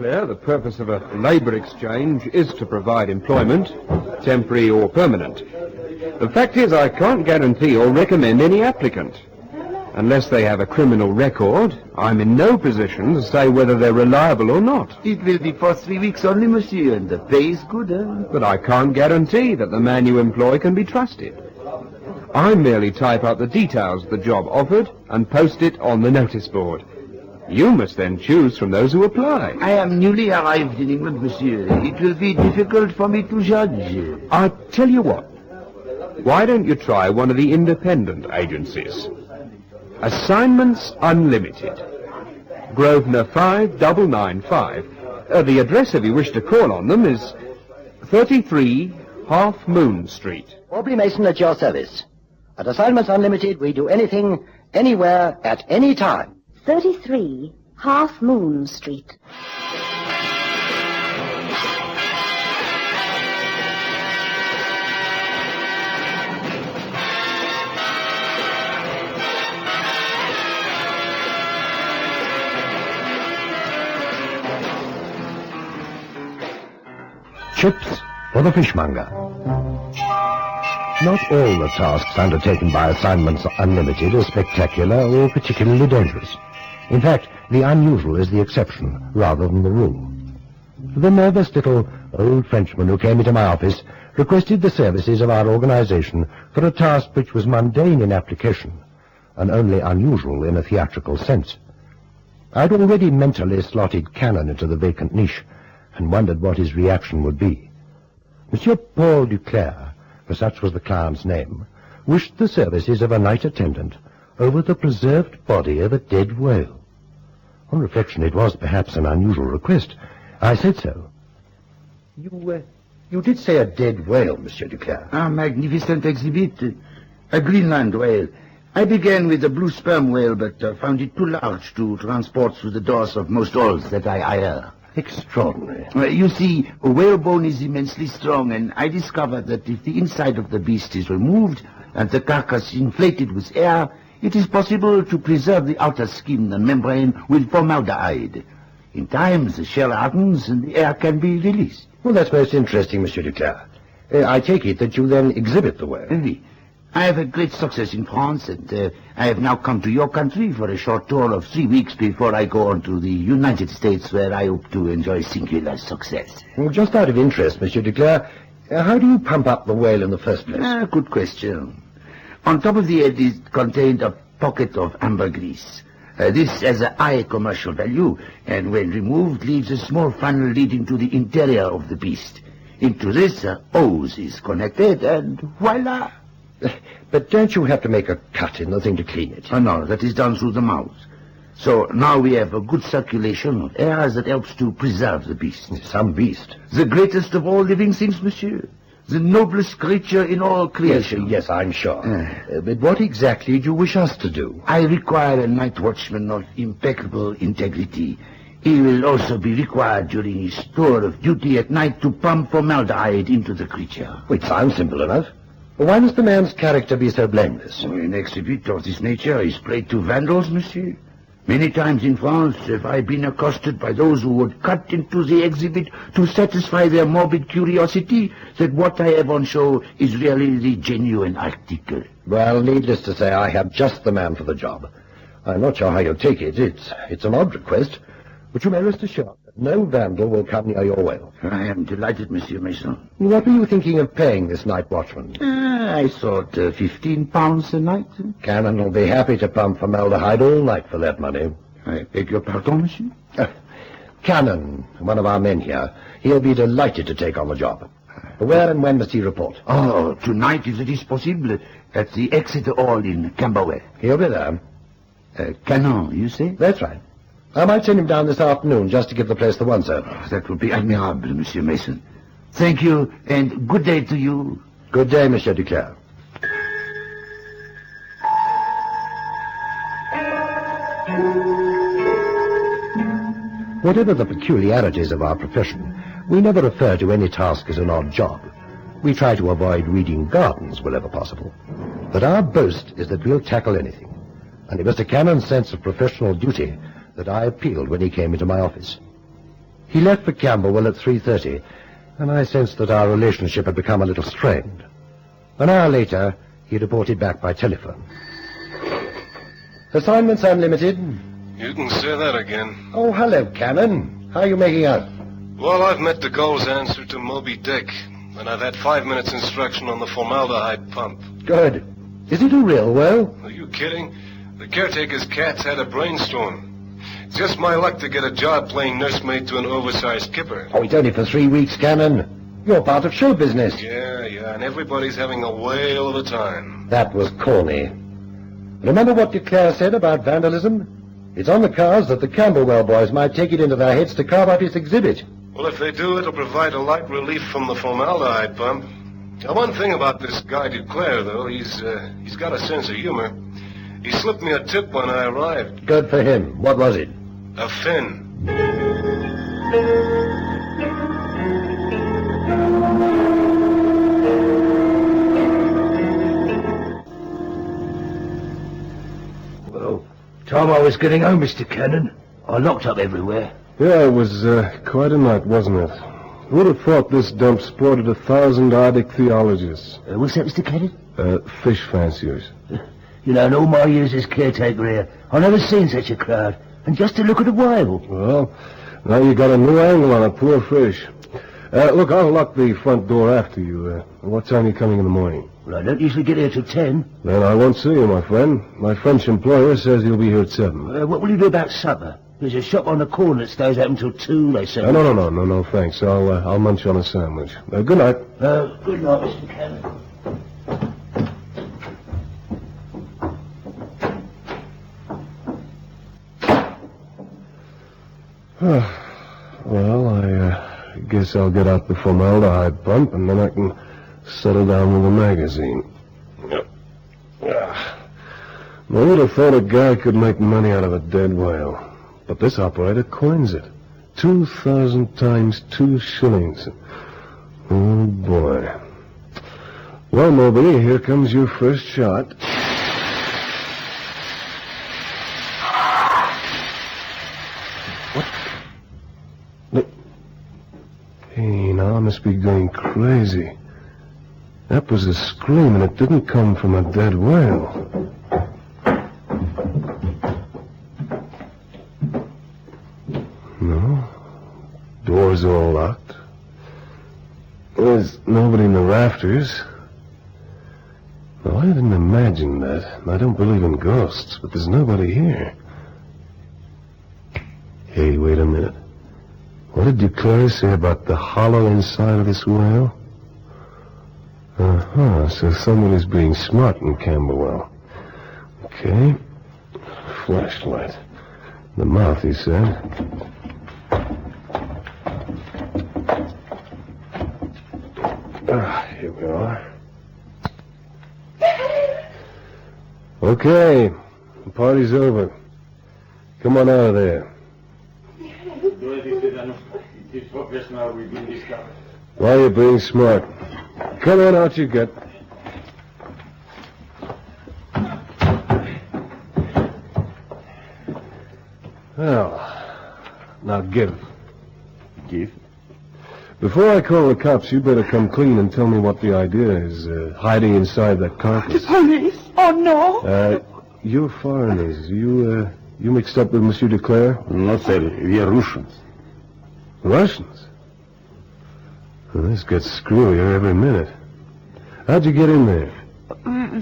The purpose of a labour exchange is to provide employment, temporary or permanent. The fact is, I can't guarantee or recommend any applicant. Unless they have a criminal record, I'm in no position to say whether they're reliable or not. It will be for 3 weeks only, monsieur, and the pay is good, But I can't guarantee that the man you employ can be trusted. I merely type out the details of the job offered and post it on the notice board. You must then choose from those who apply. I am newly arrived in England, monsieur. It will be difficult for me to judge. I tell you what. Why don't you try one of the independent agencies? Assignments Unlimited. Grosvenor 5995. The address, if you wish to call on them, is 33 Half Moon Street. Aubrey Mason at your service. At Assignments Unlimited, we do anything, anywhere, at any time. 33 Half Moon Street. Chips for the fishmonger. Not all the tasks undertaken by Assignments Unlimited are spectacular or particularly dangerous. In fact, the unusual is the exception rather than the rule. The nervous little old Frenchman who came into my office requested the services of our organization for a task which was mundane in application and only unusual in a theatrical sense. I'd already mentally slotted Cannon into the vacant niche and wondered what his reaction would be. Monsieur Paul Duclair, for such was the client's name, wished the services of a night attendant over the preserved body of a dead whale. On reflection, it was perhaps an unusual request. I said so. You did say a dead whale, Monsieur Duclair. A magnificent exhibit. A Greenland whale. I began with a blue sperm whale, but found it too large to transport through the doors of most hulls that I hire. Extraordinary. You see, a whalebone is immensely strong, and I discovered that if the inside of the beast is removed and the carcass inflated with air, it is possible to preserve the outer skin and membrane with formaldehyde. In time, the shell hardens and the air can be released. Well, that's most interesting, Monsieur Duclair. I take it that you then exhibit the whale. Oui. I have had great success in France, and I have now come to your country for a short tour of 3 weeks before I go on to the United States, where I hope to enjoy singular success. Well, just out of interest, Monsieur Duclair, how do you pump up the whale in the first place? Good question. On top of the head is contained a pocket of ambergris. This has a high commercial value, and when removed leaves a small funnel leading to the interior of the beast. Into this a hose is connected, and voila! But don't you have to make a cut in the thing to clean it? Oh, no, that is done through the mouth. So now we have a good circulation of air that helps to preserve the beast. Some beast. The greatest of all living things, monsieur. The noblest creature in all creation. Yes, I'm sure. But what exactly do you wish us to do? I require a night watchman of impeccable integrity. He will also be required during his tour of duty at night to pump formaldehyde into the creature. It sounds simple enough. Why must the man's character be so blameless? An exhibit of this nature is played to vandals, monsieur. Many times in France have I been accosted by those who would cut into the exhibit to satisfy their morbid curiosity that what I have on show is really the genuine article. Well, needless to say, I have just the man for the job. I'm not sure how you'll take it. It's an odd request, but you may rest assured that no vandal will come near your whale. I am delighted, Monsieur Mason. What were you thinking of paying this night watchman? I thought £15 a night. Cannon will be happy to pump formaldehyde all night for that money. I beg your pardon, monsieur? Cannon, one of our men here. He'll be delighted to take on the job. Where and when must he report? Oh, tonight, if it is possible, at the Exeter Hall in Camberwell. He'll be there. Cannon, you say? That's right. I might send him down this afternoon just to give the place the once-over. That would be admirable, Monsieur Mason. Thank you, and good day to you. Good day, Monsieur Duclair. Whatever the peculiarities of our profession, we never refer to any task as an odd job. We try to avoid weeding gardens wherever possible. But our boast is that we'll tackle anything. And it was to Cannon's sense of professional duty that I appealed when he came into my office. He left for Camberwell at 3:30, and I sensed that our relationship had become a little strained. An hour later, he reported back by telephone. Assignments unlimited. You can say that again. Oh, hello, Cannon. How are you making out? Well, I've met de Gaulle's answer to Moby Dick, and I've had 5 minutes instruction on the formaldehyde pump. Good. Is he do real well? Are you kidding? The caretaker's cat's had a brainstorm. It's just my luck to get a job playing nursemaid to an oversized kipper. Oh, it's only for 3 weeks, Cannon. You're part of show business. Yeah, and everybody's having a whale of a time. That was corny. Remember what Declare said about vandalism? It's on the cards that the Camberwell boys might take it into their heads to carve out his exhibit. Well, if they do, it'll provide a light relief from the formaldehyde pump. Now, one thing about this guy Declare, though, he's got a sense of humor. He slipped me a tip when I arrived. Good for him. What was it? A fin. Well, time I was getting home, Mr. Cannon. I locked up everywhere. Yeah, it was quite a night, wasn't it? Who would have thought this dump sported 1,000 Arctic theologists? What's that, Mr. Cannon? Fish fanciers. You know, in all my years as caretaker here, I've never seen such a crowd. And just to look at a whale. Well, now you got a new angle on a poor fish. Look, I'll lock the front door after you. What time are you coming in the morning? Well, I don't usually get here till 10. Then I won't see you, my friend. My French employer says he'll be here at 7. What will you do about supper? There's a shop on the corner that stays open till 2, they say. No, thanks. I'll munch on a sandwich. Good night. Good night, Mr. Cannon. Well, I guess I'll get out the formaldehyde pump, and then I can settle down with a magazine. I would have thought a guy could make money out of a dead whale. But this operator coins it. 2,000 times 2 shillings. Oh, boy. Well, Moby, here comes your first shot. What? Hey, now I must be going crazy. That was a scream, and it didn't come from a dead whale. No. Doors are all locked. There's nobody in the rafters. Now, I didn't imagine that. I don't believe in ghosts, but there's nobody here. Hey, wait a minute. What did Declare say about the hollow inside of this whale? So somebody's being smart in Camberwell. Okay. Flashlight. The mouth, he said. Here we are. Okay. The party's over. Come on out of there. Why are you being smart? Come on out, you get. Well, now give. Give? Before I call the cops, you better come clean and tell me what the idea is, hiding inside that carcass. The police? Oh, no. You're foreigners. You mixed up with Monsieur Declare? No, sir. We are Russians. Russians? Well, this gets screwier every minute. How'd you get in there?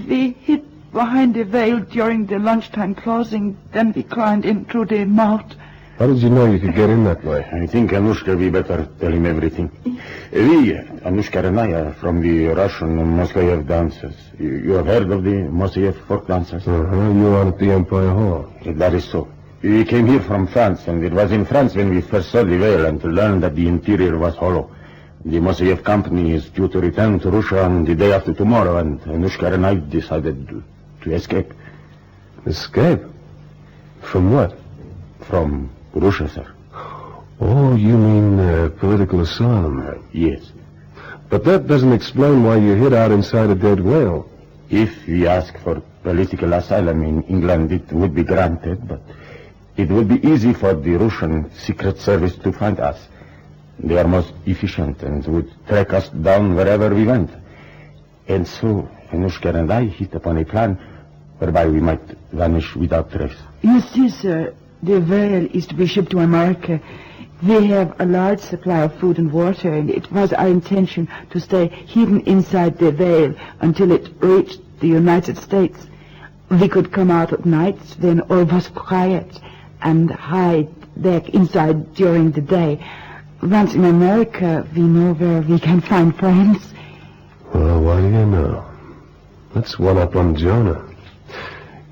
We hid behind the veil during the lunchtime closing, then we climbed in through the mouth. How did you know you could get in that way? I think Anushka, we better tell him everything. We, Anushka and I, are from the Russian Moskayev dancers. You have heard of the Moskayev folk dancers? You were on at the Empire Hall. That is so. We came here from France, and it was in France when we first saw the veil and learned that the interior was hollow. The Moskayev company is due to return to Russia on the day after tomorrow, and Anushka and I decided to escape. Escape? From what? From Russia, sir. Oh, you mean political asylum? Yes. But that doesn't explain why you hid out inside a dead whale. If we ask for political asylum in England, it would be granted, but it would be easy for the Russian Secret Service to find us. They are most efficient and would track us down wherever we went. And so, Anushka and I hit upon a plan whereby we might vanish without trace. You see, sir, the veil is to be shipped to America. We have a large supply of food and water, and it was our intention to stay hidden inside the veil until it reached the United States. We could come out at night when all was quiet and hide back inside during the day. Once in America, we know where we can find friends. Well, what do you know? That's one up on Jonah.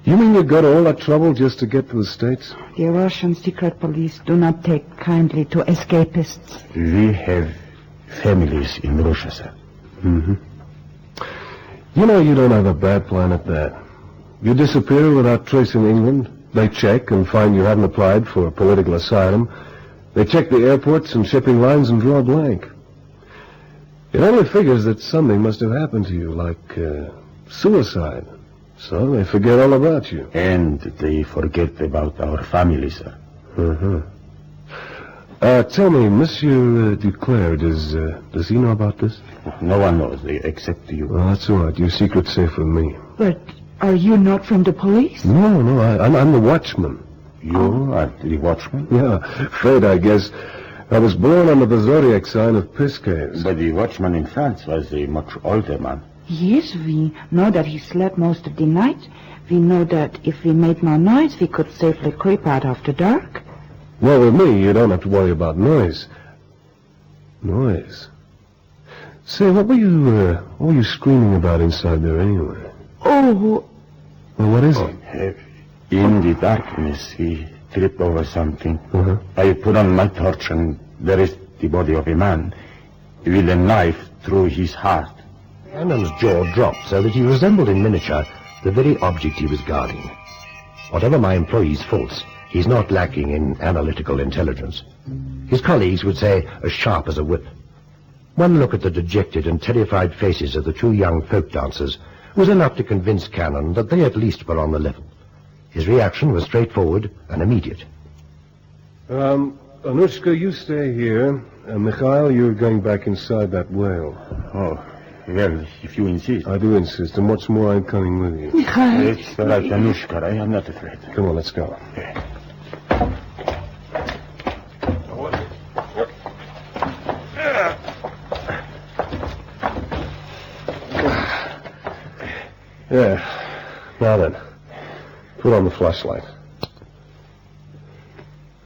You mean you got all that trouble just to get to the States? The Russian secret police do not take kindly to escapists. We have families in Russia, sir. Mm-hmm. You know, you don't have a bad plan at that. You disappear without trace in England. They check and find you haven't applied for political asylum. They check the airports and shipping lines and draw a blank. It only figures that something must have happened to you, like suicide. So they forget all about you. And they forget about our family, sir. Uh-huh. Tell me, Monsieur Duclair, does he know about this? No one knows, except you. Well, that's all right. Your secret's safe with me. But are you not from the police? No, I'm the watchman. You are the watchman? Yeah, fate, I guess. I was born under the zodiac sign of Pisces. But the watchman in France was a much older man. Yes, we know that he slept most of the night. We know that if we made no noise, we could safely creep out after dark. Well, with me, you don't have to worry about noise. Noise? Say, what were you screaming about inside there anyway? Oh. Well, what is it? In the darkness, he tripped over something. Uh-huh. I put on my torch, and there is the body of a man with a knife through his heart. Cannon's jaw dropped so that he resembled in miniature the very object he was guarding. Whatever my employee's faults, he's not lacking in analytical intelligence. His colleagues would say as sharp as a whip. One look at the dejected and terrified faces of the two young folk dancers was enough to convince Cannon that they at least were on the level. His reaction was straightforward and immediate. Anushka, you stay here. Mikhail, you're going back inside that whale. Oh, well, if you insist. I do insist, and what's more, I'm coming with you. Mikhail. It's all right, Anushka. I am not afraid. Come on, let's go. Yeah. Now then, put on the flashlight.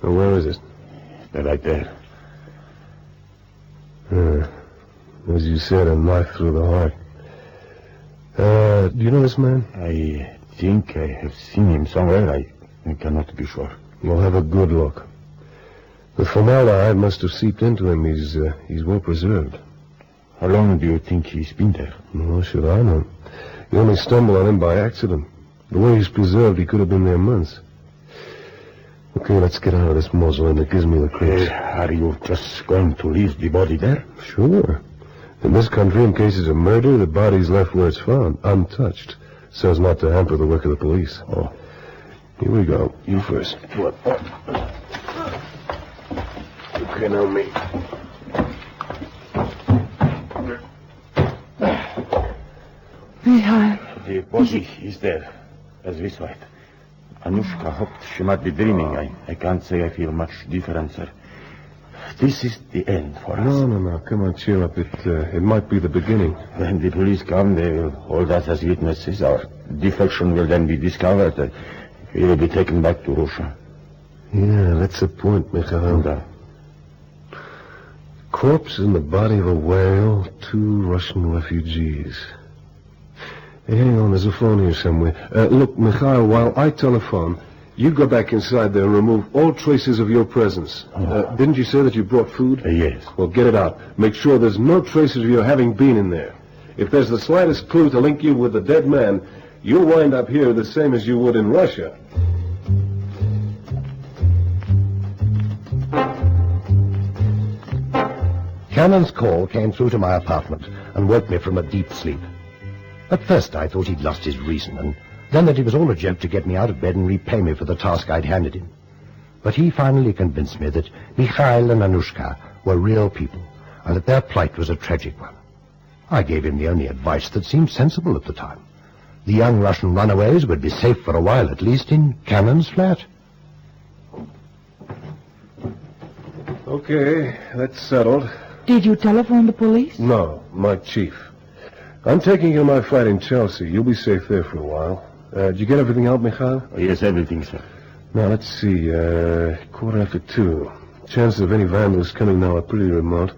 Now, where is it? They're right there. As you said, a knife through the heart. Do you know this man? I think I have seen him somewhere. I cannot be sure. We'll have a good look. The formaldehyde must have seeped into him. He's well preserved. How long do you think he's been there? Well, should I know? You only stumbled on him by accident. The way he's preserved, he could have been there months. Okay, let's get out of this mausoleum. It gives me the creeps. Are you just going to leave the body there? Sure. In this country, in cases of murder, the body's left where it's found, untouched, so as not to hamper the work of the police. Oh. Here we go. You first. What? Okay, now me. Mikhail. The body is there, as we saw it. Anushka hoped she might be dreaming. I can't say I feel much different, sir. This is the end for us. No. Come on, cheer up. It might be the beginning. When the police come, they will hold us as witnesses. Our defection will then be discovered. We will be taken back to Russia. Yeah, that's the point, Mikhail. Corpse in the body of a whale, 2 Russian refugees. Hey, hang on, there's a phone here somewhere. Look, Mikhail, while I telephone, you go back inside there and remove all traces of your presence. Didn't you say that you brought food? Yes. Well, get it out. Make sure there's no traces of your having been in there. If there's the slightest clue to link you with the dead man, you'll wind up here the same as you would in Russia. Cannon's call came through to my apartment and woke me from a deep sleep. At first I thought he'd lost his reason, and then that it was all a joke to get me out of bed and repay me for the task I'd handed him. But he finally convinced me that Mikhail and Anushka were real people, and that their plight was a tragic one. I gave him the only advice that seemed sensible at the time. The young Russian runaways would be safe for a while, at least, in Cannon's flat. Okay, that's settled. Did you telephone the police? No, my chief. I'm taking you to my flat in Chelsea. You'll be safe there for a while. Did you get everything out, Mikhail? Yes, everything, sir. Now, let's see. 2:15. Chances of any vandals coming now are pretty remote.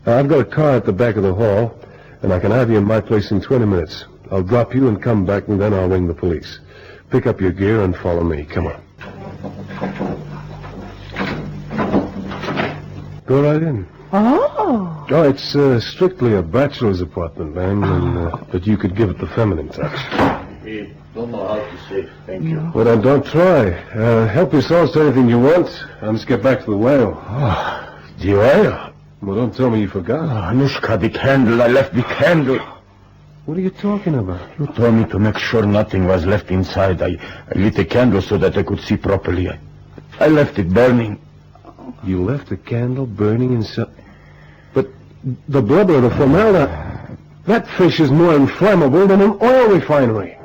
I've got a car at the back of the hall, and I can have you in my place in 20 minutes. I'll drop you and come back, and then I'll ring the police. Pick up your gear and follow me. Come on. Go right in. Oh. Oh, it's strictly a bachelor's apartment, ma'am, but you could give it the feminine touch. I don't know how to say thank you. Well, then don't try. Help yourselves to anything you want. I must get back to the whale. Oh, the whale? Well, don't tell me you forgot. Oh, Anushka, the candle. I left the candle. What are you talking about? You told me to make sure nothing was left inside. I lit the candle so that I could see properly. I left it burning. You left the candle burning inside... But the blubber, the formaldehyde... That fish is more inflammable than an oil refinery.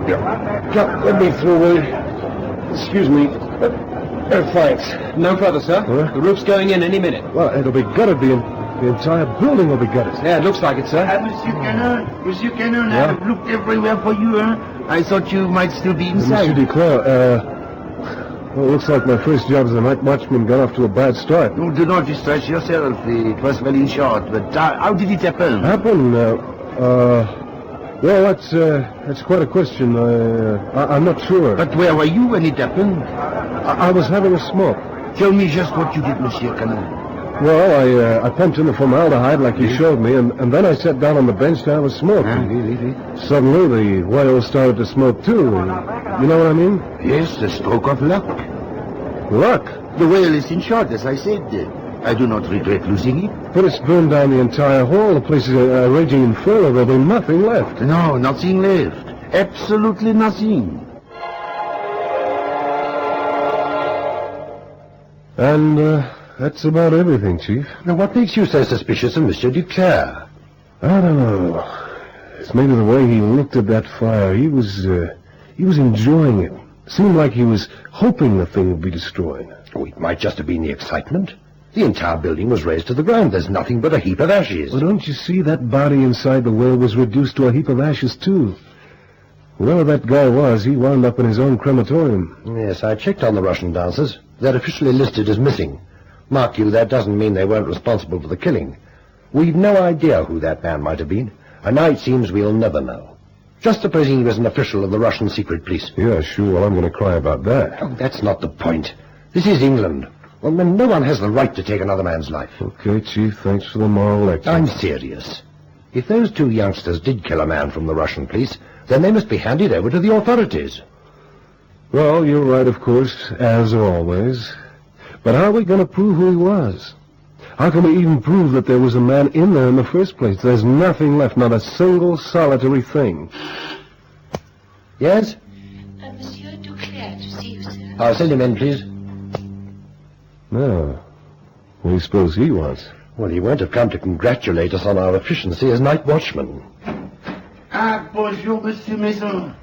Yeah, let me through. Excuse me. Thanks. No further, sir. Huh? The roof's going in any minute. Well, it'll be gutted. The entire building will be gutted. Yeah, it looks like it, sir. Monsieur Cannon, Yeah? I've looked everywhere for you, I thought you might still be Monsieur inside. Duclair, well, it looks like my first job as a night watchman got off to a bad start. Oh, do not distress yourself. It was well in short, but how did it happen? Well, that's quite a question. I'm not sure. But where were you when it happened? I was having a smoke. Tell me just what you did, Monsieur Cannon. Well, I pumped in the formaldehyde like you showed me, and then I sat down on the bench to have a smoke. Suddenly, the whale started to smoke, too. You know what I mean? Yes, a stroke of luck. Luck. The whale is in short, as I said. I do not regret losing it. But it's burned down the entire hall. The place is a raging inferno. There'll be nothing left. No, nothing left. Absolutely nothing. And, that's about everything, Chief. Now, what makes you so suspicious of Monsieur Duclair? I don't know. It's maybe the way he looked at that fire. He was enjoying it. Seemed like he was hoping the thing would be destroyed. Oh, it might just have been the excitement. The entire building was razed to the ground. There's nothing but a heap of ashes. Well, don't you see, that body inside the whale was reduced to a heap of ashes, too. Whoever that guy was, he wound up in his own crematorium. Yes, I checked on the Russian dancers. They're officially listed as missing. Mark you, that doesn't mean they weren't responsible for the killing. We've no idea who that man might have been, and now it seems we'll never know. Just supposing he was an official of the Russian secret police. Yeah, sure. Well, I'm going to cry about that. Oh, that's not the point. This is England. Well, then no one has the right to take another man's life. Okay, Chief, thanks for the moral lecture. I'm serious. If those two youngsters did kill a man from the Russian police, then they must be handed over to the authorities. Well, you're right, of course, as always. But how are we going to prove who he was? How can we even prove that there was a man in there in the first place? There's nothing left, not a single solitary thing. Yes? Monsieur Duclair to see you, sir. I'll send him in, please. No. What do you suppose he was? Well, he won't have come to congratulate us on our efficiency as night watchman. Bonjour, Monsieur Maison.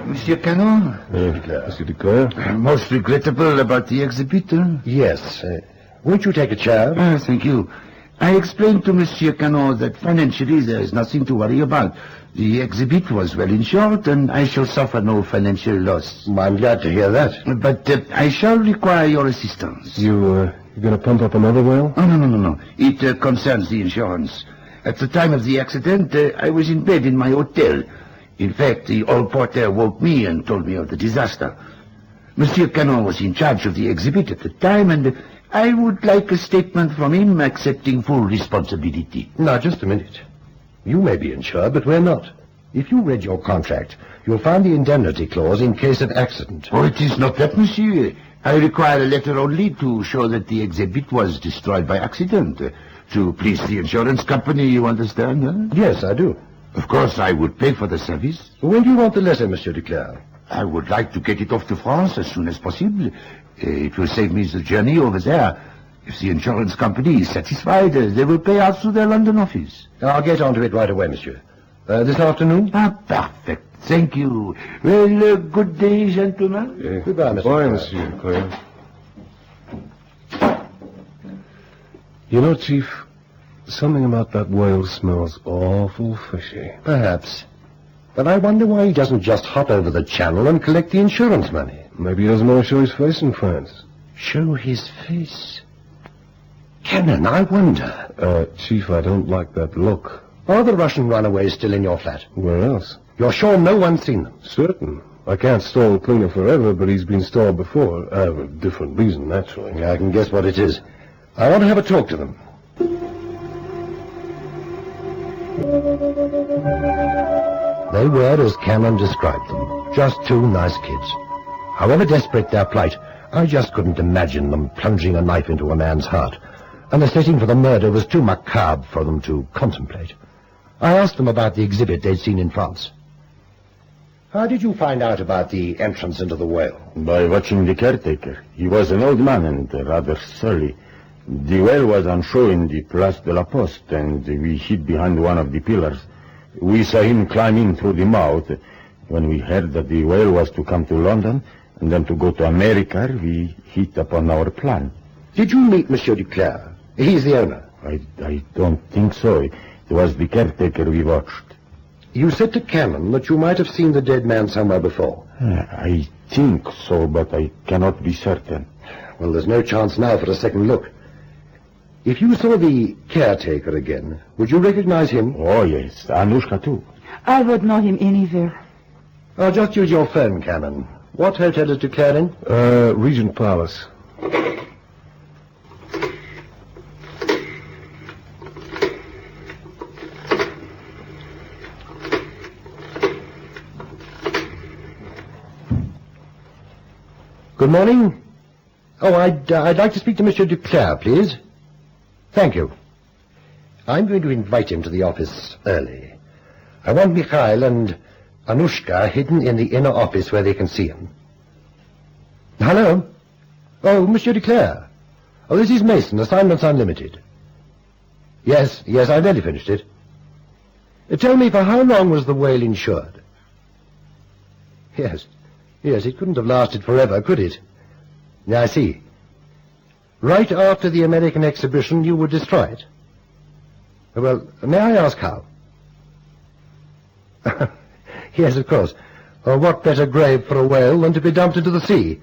Monsieur Cannon? Monsieur Duclair? Most regrettable about the exhibit, Yes. Won't you take a chair? Thank you. I explained to Monsieur Cannon that financially there is nothing to worry about. The exhibit was well insured, and I shall suffer no financial loss. I'm glad to hear that. But I shall require your assistance. You're going to pump up another whale? Oh, no. It concerns the insurance. At the time of the accident, I was in bed in my hotel. In fact, the hall porter woke me and told me of the disaster. Monsieur Cannon was in charge of the exhibit at the time, and I would like a statement from him accepting full responsibility. Now, just a minute. You may be insured, but we're not. If you read your contract, you'll find the indemnity clause in case of accident. Oh, it is not that, monsieur. I require a letter only to show that the exhibit was destroyed by accident. To please the insurance company, you understand, huh? Yes, I do. Of course, I would pay for the service. When do you want the letter, Monsieur Duclair? I would like to get it off to France as soon as possible. It will save me the journey over there. If the insurance company is satisfied, they will pay out to their London office. I'll get onto it right away, monsieur. This afternoon? Perfect. Thank you. Well, good day, gentlemen. Goodbye, Mr. Bye, Clare. Monsieur Clare. You know, Chief, something about that whale smells awful fishy. Perhaps. But I wonder why he doesn't just hop over the channel and collect the insurance money. Maybe he doesn't want to show his face in France. Show his face? Cannon, I wonder. Chief, I don't like that look. Are the Russian runaways still in your flat? Where else? You're sure no one's seen them? Certain. I can't stall a cleaner forever, but he's been stalled before. For a different reason, naturally. I can guess what it is. I want to have a talk to them. They were as Cannon described them, just two nice kids. However desperate their plight, I just couldn't imagine them plunging a knife into a man's heart, and the setting for the murder was too macabre for them to contemplate. I asked them about the exhibit they'd seen in France. How did you find out about the entrance into the whale? By watching the caretaker. He was an old man and rather surly. The whale was on show in the Place de la Poste, and we hid behind one of the pillars. We saw him climb in through the mouth. When we heard that the whale was to come to London, and then to go to America, we hit upon our plan. Did you meet Monsieur Duclair? He's the owner. I don't think so. It was the caretaker we watched. You said to Cannon that you might have seen the dead man somewhere before. I think so, but I cannot be certain. Well, there's no chance now for a second look. If you saw the caretaker again, would you recognize him? Oh, yes. Anushka, too. I would know him anywhere. I'll just use your phone, Cannon. What hotel is Duclair in? Regent Palace. Good morning. Oh, I'd like to speak to Monsieur Duclair, please. Thank you. I'm going to invite him to the office early. I want Mikhail and Anushka hidden in the inner office where they can see him. Hello? Oh, Monsieur Duclair. Oh, this is Mason, Assignments Unlimited. Yes, I nearly finished it. Tell me, for how long was the whale insured? Yes, it couldn't have lasted forever, could it? I see. Right after the American exhibition, you would destroy it? Well, may I ask how? Yes, of course. What better grave for a whale than to be dumped into the sea?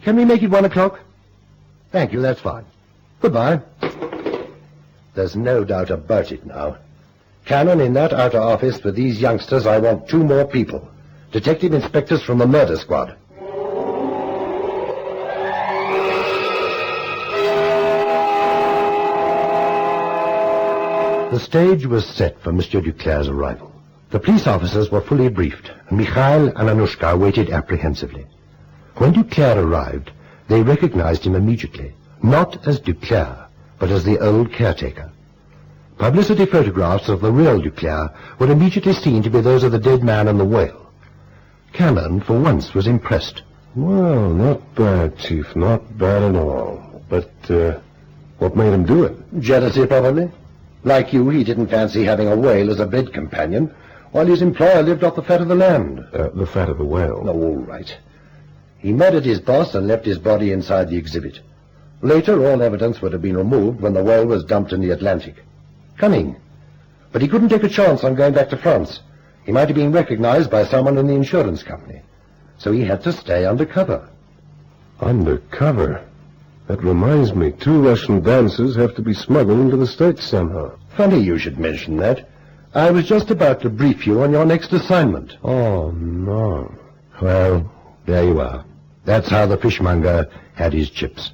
Can we make it 1 o'clock? Thank you, that's fine. Goodbye. There's no doubt about it now. Cannon in that outer office with these youngsters, I want 2 more people. Detective inspectors from the murder squad. The stage was set for Monsieur Duclair's arrival. The police officers were fully briefed, and Mikhail and Anushka waited apprehensively. When Duclair arrived, they recognized him immediately, not as Duclair, but as the old caretaker. Publicity photographs of the real Duclair were immediately seen to be those of the dead man and the whale. Cannon, for once, was impressed. Well, not bad, Chief, not bad at all. But, what made him do it? Jealousy, probably. Like you, he didn't fancy having a whale as a bed companion, while his employer lived off the fat of the land. The fat of the whale. Oh, all right. He murdered his boss and left his body inside the exhibit. Later, all evidence would have been removed when the whale was dumped in the Atlantic. Cunning. But he couldn't take a chance on going back to France. He might have been recognized by someone in the insurance company. So he had to stay undercover. Undercover? That reminds me, 2 Russian dancers have to be smuggled into the States somehow. Funny you should mention that. I was just about to brief you on your next assignment. Oh, no. Well, there you are. That's how the fishmonger had his chips.